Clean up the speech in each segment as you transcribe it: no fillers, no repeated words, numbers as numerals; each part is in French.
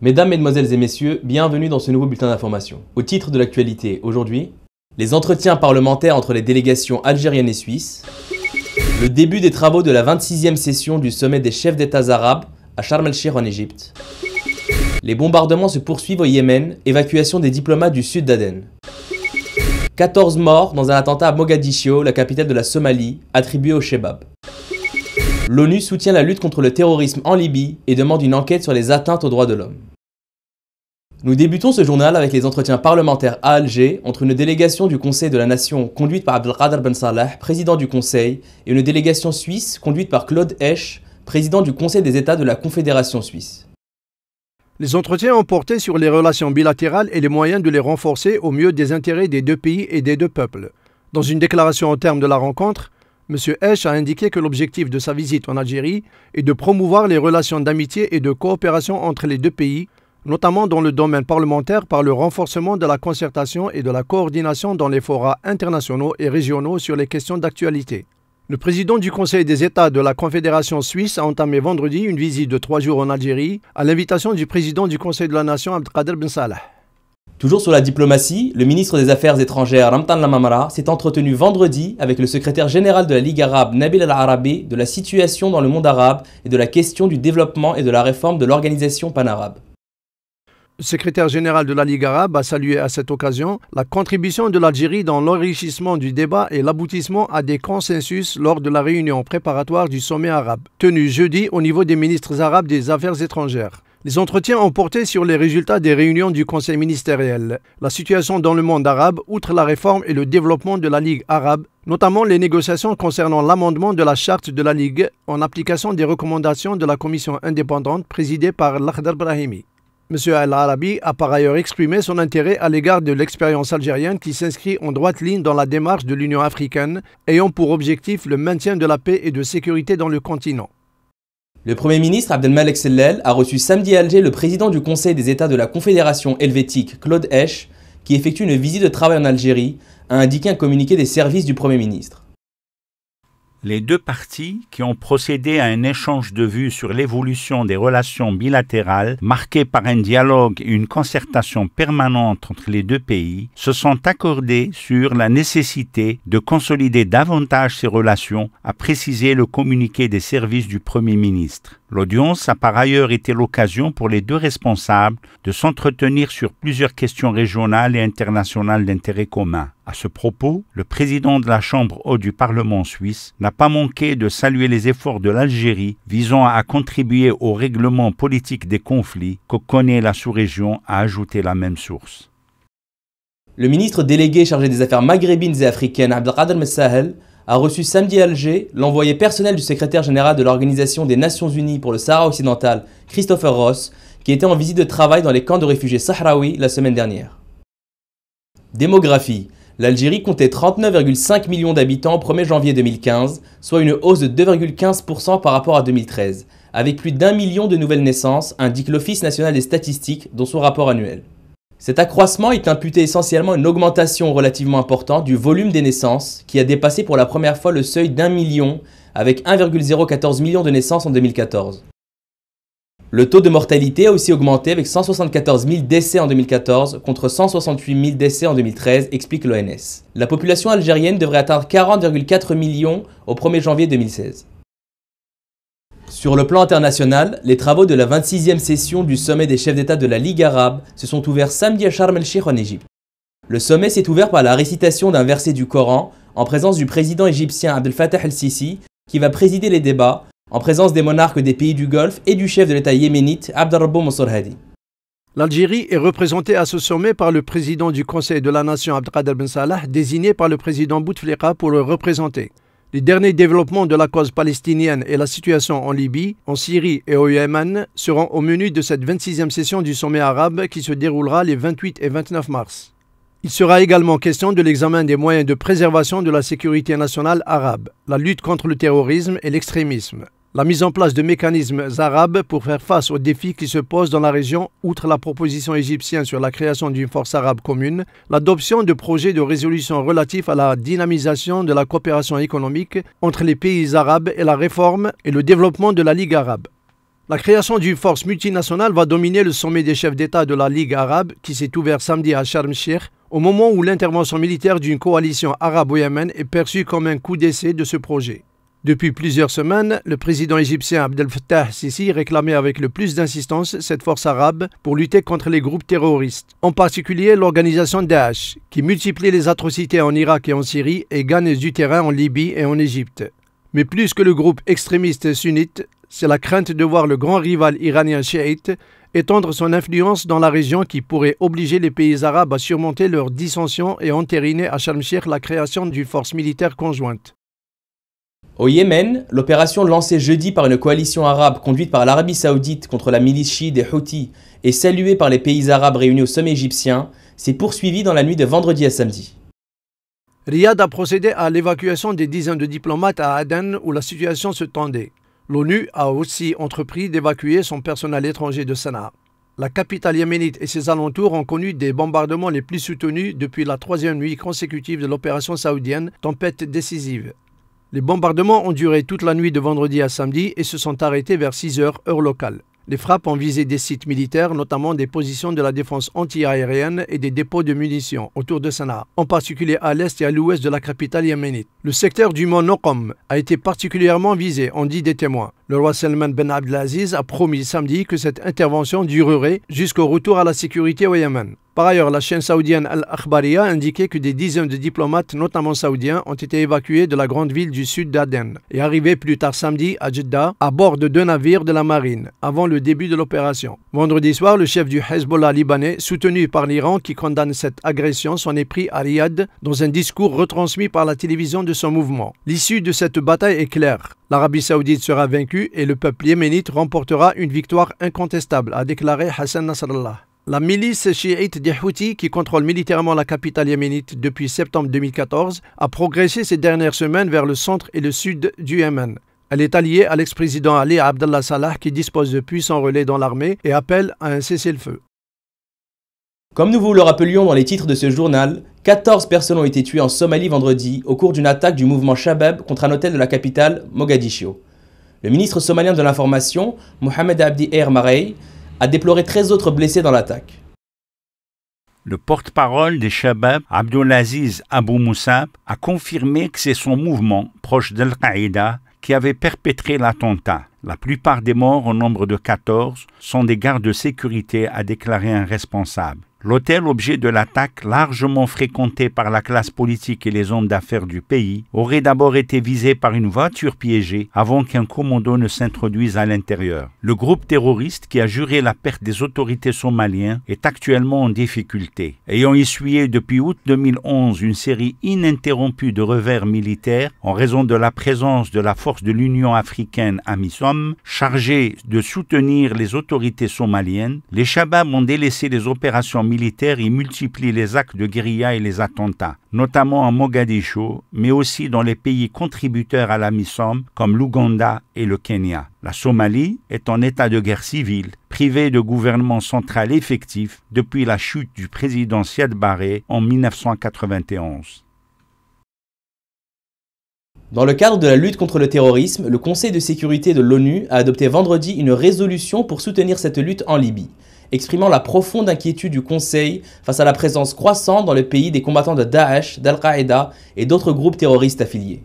Mesdames, Mesdemoiselles et Messieurs, bienvenue dans ce nouveau bulletin d'information. Au titre de l'actualité aujourd'hui, les entretiens parlementaires entre les délégations algériennes et suisses, le début des travaux de la 26e session du sommet des chefs d'État arabes à Sharm el-Sheikh en Égypte, les bombardements se poursuivent au Yémen, évacuation des diplomates du sud d'Aden, 14 morts dans un attentat à Mogadiscio, la capitale de la Somalie, attribué au Shebab. L'ONU soutient la lutte contre le terrorisme en Libye et demande une enquête sur les atteintes aux droits de l'homme. Nous débutons ce journal avec les entretiens parlementaires à Alger entre une délégation du Conseil de la Nation conduite par Abdelkader Ben Salah, président du Conseil, et une délégation suisse conduite par Claude Hesch, président du Conseil des États de la Confédération suisse. Les entretiens ont porté sur les relations bilatérales et les moyens de les renforcer au mieux des intérêts des deux pays et des deux peuples. Dans une déclaration au terme de la rencontre, M. Hesch a indiqué que l'objectif de sa visite en Algérie est de promouvoir les relations d'amitié et de coopération entre les deux pays, notamment dans le domaine parlementaire par le renforcement de la concertation et de la coordination dans les forats internationaux et régionaux sur les questions d'actualité. Le président du Conseil des États de la Confédération suisse a entamé vendredi une visite de 3 jours en Algérie à l'invitation du président du Conseil de la Nation Abdelkader Ben Salah. Toujours sur la diplomatie, le ministre des Affaires étrangères Ramtan Lamamra s'est entretenu vendredi avec le secrétaire général de la Ligue arabe Nabil El-Arabi de la situation dans le monde arabe et de la question du développement et de la réforme de l'organisation panarabe. Le secrétaire général de la Ligue arabe a salué à cette occasion la contribution de l'Algérie dans l'enrichissement du débat et l'aboutissement à des consensus lors de la réunion préparatoire du sommet arabe, tenue jeudi au niveau des ministres arabes des Affaires étrangères. Les entretiens ont porté sur les résultats des réunions du Conseil ministériel, la situation dans le monde arabe, outre la réforme et le développement de la Ligue arabe, notamment les négociations concernant l'amendement de la charte de la Ligue en application des recommandations de la commission indépendante présidée par Lakhdar Brahimi. M. El-Arabi a par ailleurs exprimé son intérêt à l'égard de l'expérience algérienne qui s'inscrit en droite ligne dans la démarche de l'Union africaine, ayant pour objectif le maintien de la paix et de sécurité dans le continent. Le Premier ministre Abdelmalek Sellel a reçu samedi à Alger le président du Conseil des États de la Confédération helvétique, Claude Hesch, qui effectue une visite de travail en Algérie, a indiqué un communiqué des services du Premier ministre. Les deux parties, qui ont procédé à un échange de vues sur l'évolution des relations bilatérales, marquées par un dialogue et une concertation permanente entre les deux pays, se sont accordées sur la nécessité de consolider davantage ces relations, a précisé le communiqué des services du Premier ministre. L'audience a par ailleurs été l'occasion pour les deux responsables de s'entretenir sur plusieurs questions régionales et internationales d'intérêt commun. À ce propos, le président de la Chambre haute du Parlement suisse n'a pas manqué de saluer les efforts de l'Algérie visant à contribuer au règlement politique des conflits que connaît la sous-région, a ajouté la même source. Le ministre délégué chargé des affaires maghrébines et africaines, Abdelkader Ben Salah, a reçu samedi à Alger l'envoyé personnel du secrétaire général de l'Organisation des Nations Unies pour le Sahara occidental, Christopher Ross, qui était en visite de travail dans les camps de réfugiés sahraouis la semaine dernière. Démographie. L'Algérie comptait 39,5 millions d'habitants au 1er janvier 2015, soit une hausse de 2,15% par rapport à 2013, avec plus d'1 million de nouvelles naissances, indique l'Office national des statistiques dans son rapport annuel. Cet accroissement est imputé essentiellement à une augmentation relativement importante du volume des naissances, qui a dépassé pour la première fois le seuil d'1 million, avec 1,014 million de naissances en 2014. Le taux de mortalité a aussi augmenté avec 174 000 décès en 2014 contre 168 000 décès en 2013, explique l'ONS. La population algérienne devrait atteindre 40,4 millions au 1er janvier 2016. Sur le plan international, les travaux de la 26e session du sommet des chefs d'État de la Ligue arabe se sont ouverts samedi à Sharm el-Sheikh en Égypte. Le sommet s'est ouvert par la récitation d'un verset du Coran en présence du président égyptien Abdel Fattah el-Sisi qui va présider les débats en présence des monarques des pays du Golfe et du chef de l'État yéménite Abderrabou Mansour Hadi. L'Algérie est représentée à ce sommet par le président du Conseil de la Nation Abdelkader Ben Salah, désigné par le président Bouteflika pour le représenter. Les derniers développements de la cause palestinienne et la situation en Libye, en Syrie et au Yémen seront au menu de cette 26e session du sommet arabe qui se déroulera les 28 et 29 mars. Il sera également question de l'examen des moyens de préservation de la sécurité nationale arabe, la lutte contre le terrorisme et l'extrémisme, la mise en place de mécanismes arabes pour faire face aux défis qui se posent dans la région, outre la proposition égyptienne sur la création d'une force arabe commune, l'adoption de projets de résolution relatifs à la dynamisation de la coopération économique entre les pays arabes et la réforme et le développement de la Ligue arabe. La création d'une force multinationale va dominer le sommet des chefs d'État de la Ligue arabe qui s'est ouvert samedi à Sharm el-Sheikh, au moment où l'intervention militaire d'une coalition arabe au Yémen est perçue comme un coup d'essai de ce projet. Depuis plusieurs semaines, le président égyptien Abdel Fattah el-Sisi réclamait avec le plus d'insistance cette force arabe pour lutter contre les groupes terroristes, en particulier l'organisation Daesh, qui multiplie les atrocités en Irak et en Syrie et gagne du terrain en Libye et en Égypte. Mais plus que le groupe extrémiste sunnite, c'est la crainte de voir le grand rival iranien chiite étendre son influence dans la région qui pourrait obliger les pays arabes à surmonter leurs dissensions et entériner à Sharm el-Sheikh la création d'une force militaire conjointe. Au Yémen, l'opération lancée jeudi par une coalition arabe conduite par l'Arabie Saoudite contre la milice chiite des Houthis et saluée par les pays arabes réunis au sommet égyptien s'est poursuivie dans la nuit de vendredi à samedi. Riyad a procédé à l'évacuation des dizaines de diplomates à Aden où la situation se tendait. L'ONU a aussi entrepris d'évacuer son personnel étranger de Sanaa. La capitale yéménite et ses alentours ont connu des bombardements les plus soutenus depuis la troisième nuit consécutive de l'opération saoudienne Tempête décisive. Les bombardements ont duré toute la nuit de vendredi à samedi et se sont arrêtés vers 6 heures, heure locale. Les frappes ont visé des sites militaires, notamment des positions de la défense anti-aérienne et des dépôts de munitions autour de Sanaa, en particulier à l'est et à l'ouest de la capitale yéménite. Le secteur du mont Noqom a été particulièrement visé, ont dit des témoins. Le roi Salman Ben Abdelaziz a promis samedi que cette intervention durerait jusqu'au retour à la sécurité au Yémen. Par ailleurs, la chaîne saoudienne Al-Akhbariya a indiqué que des dizaines de diplomates, notamment saoudiens, ont été évacués de la grande ville du sud d'Aden et arrivés plus tard samedi à Jeddah à bord de 2 navires de la marine, avant le début de l'opération. Vendredi soir, le chef du Hezbollah libanais, soutenu par l'Iran qui condamne cette agression, s'en est pris à Riyad dans un discours retransmis par la télévision de son mouvement. L'issue de cette bataille est claire. L'Arabie saoudite sera vaincue et le peuple yéménite remportera une victoire incontestable, a déclaré Hassan Nasrallah. La milice chiite des Houthis, qui contrôle militairement la capitale yéménite depuis septembre 2014, a progressé ces dernières semaines vers le centre et le sud du Yémen. Elle est alliée à l'ex-président Ali Abdallah Salah qui dispose de puissants relais dans l'armée et appelle à un cessez-le-feu. Comme nous vous le rappelions dans les titres de ce journal, 14 personnes ont été tuées en Somalie vendredi au cours d'une attaque du mouvement Shabab contre un hôtel de la capitale, Mogadiscio. Le ministre somalien de l'information, Mohamed Abdi Marey, a déploré 13 autres blessés dans l'attaque. Le porte-parole des Shabab, Abdulaziz Abou Moussab, a confirmé que c'est son mouvement, proche d'Al-Qaïda, qui avait perpétré l'attentat. La plupart des morts, au nombre de 14, sont des gardes de sécurité, a déclaré un responsable. L'hôtel, objet de l'attaque, largement fréquenté par la classe politique et les hommes d'affaires du pays, aurait d'abord été visé par une voiture piégée avant qu'un commando ne s'introduise à l'intérieur. Le groupe terroriste, qui a juré la perte des autorités somaliennes, est actuellement en difficulté. Ayant essuyé depuis août 2011 une série ininterrompue de revers militaires en raison de la présence de la force de l'Union africaine AMISOM, chargée de soutenir les autorités somaliennes, les Shabab ont délaissé les opérations militaires et multiplient les actes de guérilla et les attentats, notamment à Mogadiscio, mais aussi dans les pays contributeurs à l'AMISOM comme l'Ouganda et le Kenya. La Somalie est en état de guerre civile, privée de gouvernement central effectif depuis la chute du président Siad Barre en 1991. Dans le cadre de la lutte contre le terrorisme, le Conseil de sécurité de l'ONU a adopté vendredi une résolution pour soutenir cette lutte en Libye, exprimant la profonde inquiétude du Conseil face à la présence croissante dans le pays des combattants de Daesh, d'Al-Qaïda et d'autres groupes terroristes affiliés.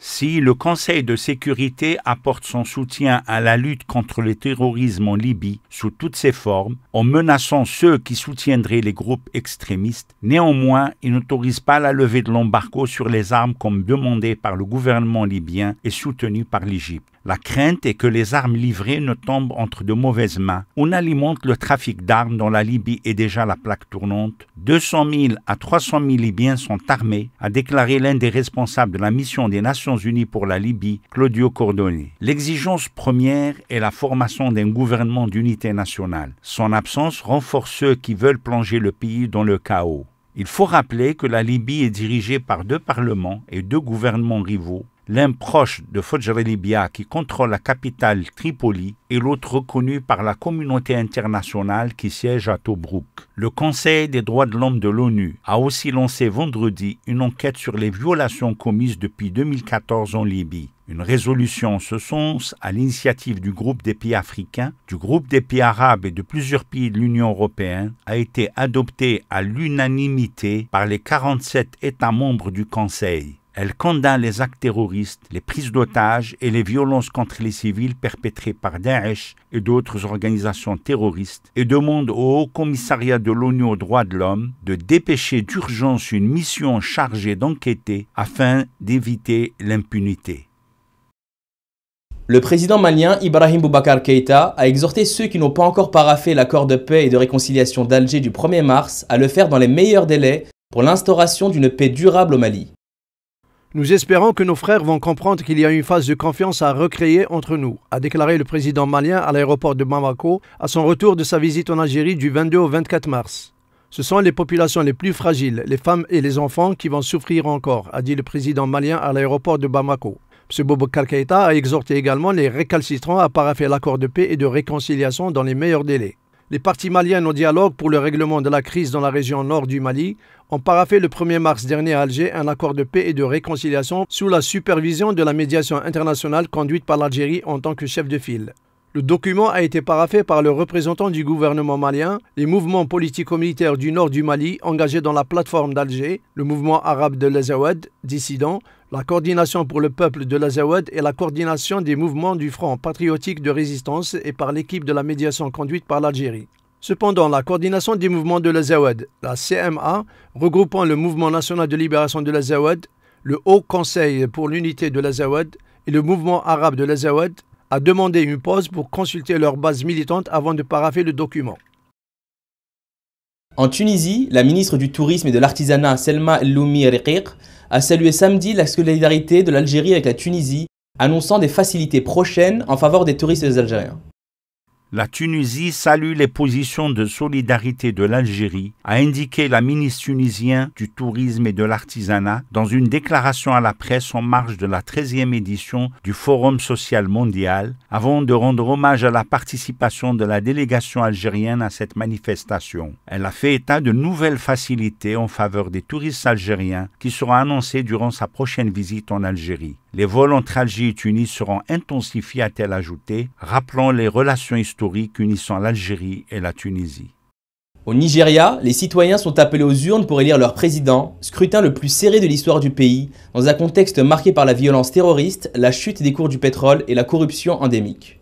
Si le Conseil de sécurité apporte son soutien à la lutte contre le terrorisme en Libye sous toutes ses formes, en menaçant ceux qui soutiendraient les groupes extrémistes, néanmoins, il n'autorise pas la levée de l'embargo sur les armes comme demandé par le gouvernement libyen et soutenu par l'Égypte. La crainte est que les armes livrées ne tombent entre de mauvaises mains. On alimente le trafic d'armes dont la Libye est déjà la plaque tournante. 200 000 à 300 000 Libyens sont armés, a déclaré l'un des responsables de la mission des Nations Unies pour la Libye, Claudio Cordone. L'exigence première est la formation d'un gouvernement d'unité nationale. Son absence renforce ceux qui veulent plonger le pays dans le chaos. Il faut rappeler que la Libye est dirigée par 2 parlements et 2 gouvernements rivaux, l'un proche de Fajr Libya qui contrôle la capitale Tripoli et l'autre reconnu par la communauté internationale qui siège à Tobrouk. Le Conseil des droits de l'homme de l'ONU a aussi lancé vendredi une enquête sur les violations commises depuis 2014 en Libye. Une résolution en ce sens, à l'initiative du groupe des pays africains, du groupe des pays arabes et de plusieurs pays de l'Union européenne, a été adoptée à l'unanimité par les 47 États membres du Conseil. Elle condamne les actes terroristes, les prises d'otages et les violences contre les civils perpétrées par Daesh et d'autres organisations terroristes et demande au Haut Commissariat de l'ONU aux droits de l'homme de dépêcher d'urgence une mission chargée d'enquêter afin d'éviter l'impunité. Le président malien Ibrahim Boubacar Keïta a exhorté ceux qui n'ont pas encore paraphé l'accord de paix et de réconciliation d'Alger du 1er mars à le faire dans les meilleurs délais pour l'instauration d'une paix durable au Mali. Nous espérons que nos frères vont comprendre qu'il y a une phase de confiance à recréer entre nous, a déclaré le président malien à l'aéroport de Bamako à son retour de sa visite en Algérie du 22 au 24 mars. Ce sont les populations les plus fragiles, les femmes et les enfants qui vont souffrir encore, a dit le président malien à l'aéroport de Bamako. M. Boubacar Keïta a exhorté également les récalcitrants à parapher l'accord de paix et de réconciliation dans les meilleurs délais. Les partis maliens au dialogue pour le règlement de la crise dans la région nord du Mali ont paraphé le 1er mars dernier à Alger un accord de paix et de réconciliation sous la supervision de la médiation internationale conduite par l'Algérie en tant que chef de file. Le document a été paraphé par le représentant du gouvernement malien, les mouvements politico-militaires du nord du Mali engagés dans la plateforme d'Alger, le mouvement arabe de l'Azawad, dissident, la coordination pour le peuple de l'Azawad et la coordination des mouvements du Front patriotique de résistance et par l'équipe de la médiation conduite par l'Algérie. Cependant, la coordination des mouvements de l'Azawad, la CMA, regroupant le Mouvement national de libération de l'Azawad, le Haut Conseil pour l'unité de l'Azawad et le mouvement arabe de l'Azawad, a demandé une pause pour consulter leur base militante avant de parapher le document. En Tunisie, la ministre du Tourisme et de l'Artisanat Selma El-Loumi Riqiq a salué samedi la solidarité de l'Algérie avec la Tunisie, annonçant des facilités prochaines en faveur des touristes algériens. La Tunisie salue les positions de solidarité de l'Algérie, a indiqué la ministre tunisienne du Tourisme et de l'Artisanat dans une déclaration à la presse en marge de la 13e édition du Forum social mondial, avant de rendre hommage à la participation de la délégation algérienne à cette manifestation. Elle a fait état de nouvelles facilités en faveur des touristes algériens qui seront annoncées durant sa prochaine visite en Algérie. Les vols entre Alger et Tunis seront intensifiés, a-t-elle ajouté, rappelant les relations historiques unissant l'Algérie et la Tunisie. Au Nigeria, les citoyens sont appelés aux urnes pour élire leur président, scrutin le plus serré de l'histoire du pays, dans un contexte marqué par la violence terroriste, la chute des cours du pétrole et la corruption endémique.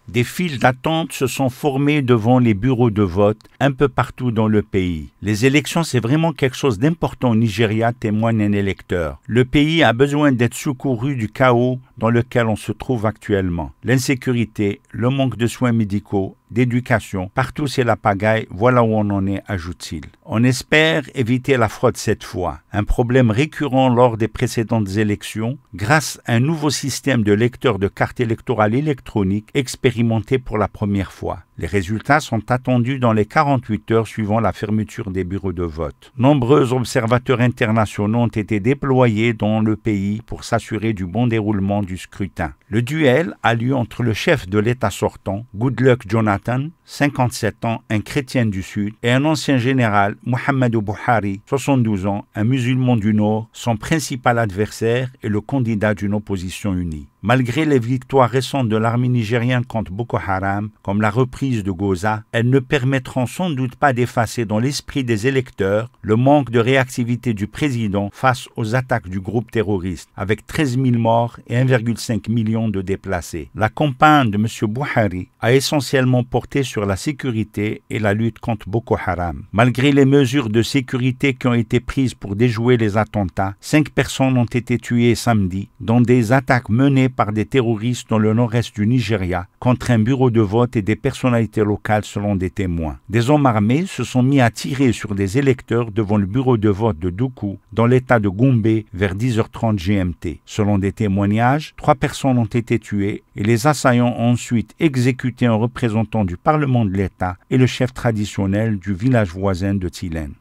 Des files d'attente se sont formées devant les bureaux de vote un peu partout dans le pays. Les élections, c'est vraiment quelque chose d'important au Nigeria, témoigne un électeur. Le pays a besoin d'être secouru du chaos dans lequel on se trouve actuellement. L'insécurité, le manque de soins médicaux, d'éducation, partout c'est la pagaille, voilà où on en est, ajoute-t-il. On espère éviter la fraude cette fois, un problème récurrent lors des précédentes élections, grâce à un nouveau système de lecteur de cartes électorales électroniques expérimenté pour la première fois. Les résultats sont attendus dans les 48 heures suivant la fermeture des bureaux de vote. Nombreux observateurs internationaux ont été déployés dans le pays pour s'assurer du bon déroulement du scrutin. Le duel a lieu entre le chef de l'État sortant, Goodluck Jonathan, 57 ans, un chrétien du Sud, et un ancien général, Muhammadu Buhari, 72 ans, un musulman du Nord, son principal adversaire et le candidat d'une opposition unie. Malgré les victoires récentes de l'armée nigérienne contre Boko Haram, comme la reprise de Goza, elles ne permettront sans doute pas d'effacer dans l'esprit des électeurs le manque de réactivité du président face aux attaques du groupe terroriste, avec 13 000 morts et 1,5 million de déplacés. La campagne de M. Buhari a essentiellement porté sur la sécurité et la lutte contre Boko Haram. Malgré les mesures de sécurité qui ont été prises pour déjouer les attentats, 5 personnes ont été tuées samedi dans des attaques menées par des terroristes dans le nord-est du Nigeria contre un bureau de vote et des personnalités locales selon des témoins. Des hommes armés se sont mis à tirer sur des électeurs devant le bureau de vote de Doukou dans l'état de Gombe vers 10h30 GMT. Selon des témoignages, 3 personnes ont été tuées et les assaillants ont ensuite exécuté un représentant du Parlement de l'État et le chef traditionnel du village voisin de Tilen.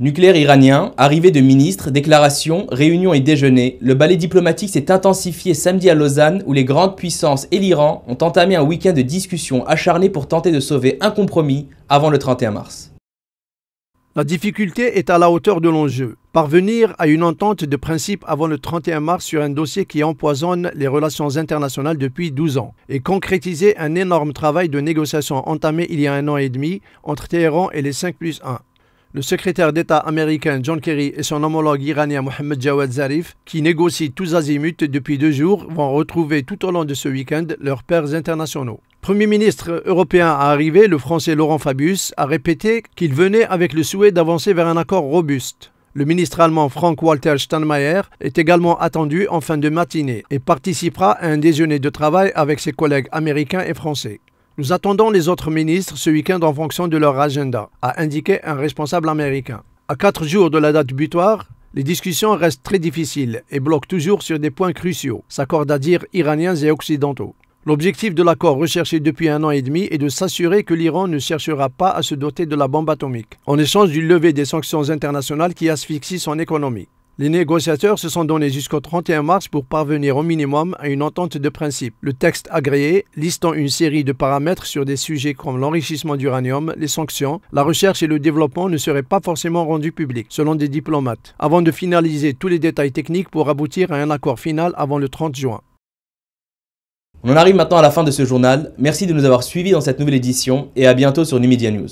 Nucléaire iranien, arrivée de ministres, déclarations, réunions et déjeuners, le ballet diplomatique s'est intensifié samedi à Lausanne où les grandes puissances et l'Iran ont entamé un week-end de discussions acharnées pour tenter de sauver un compromis avant le 31 mars. La difficulté est à la hauteur de l'enjeu. Parvenir à une entente de principe avant le 31 mars sur un dossier qui empoisonne les relations internationales depuis 12 ans et concrétiser un énorme travail de négociation entamé il y a 1 an et demi entre Téhéran et les 5+1. Le secrétaire d'État américain John Kerry et son homologue iranien Mohammad Jawad Zarif, qui négocient tous azimuts depuis 2 jours, vont retrouver tout au long de ce week-end leurs pairs internationaux. Premier ministre européen à arriver, le français Laurent Fabius, a répété qu'il venait avec le souhait d'avancer vers un accord robuste. Le ministre allemand Frank-Walter Steinmeier est également attendu en fin de matinée et participera à un déjeuner de travail avec ses collègues américains et français. Nous attendons les autres ministres ce week-end en fonction de leur agenda, a indiqué un responsable américain. À 4 jours de la date butoir, les discussions restent très difficiles et bloquent toujours sur des points cruciaux, s'accordent à dire iraniens et occidentaux. L'objectif de l'accord recherché depuis 1 an et demi est de s'assurer que l'Iran ne cherchera pas à se doter de la bombe atomique, en échange du lever des sanctions internationales qui asphyxient son économie. Les négociateurs se sont donnés jusqu'au 31 mars pour parvenir au minimum à une entente de principe. Le texte agréé, listant une série de paramètres sur des sujets comme l'enrichissement d'uranium, les sanctions, la recherche et le développement ne serait pas forcément rendu public, selon des diplomates, avant de finaliser tous les détails techniques pour aboutir à un accord final avant le 30 juin. On en arrive maintenant à la fin de ce journal. Merci de nous avoir suivis dans cette nouvelle édition et à bientôt sur Numedia News.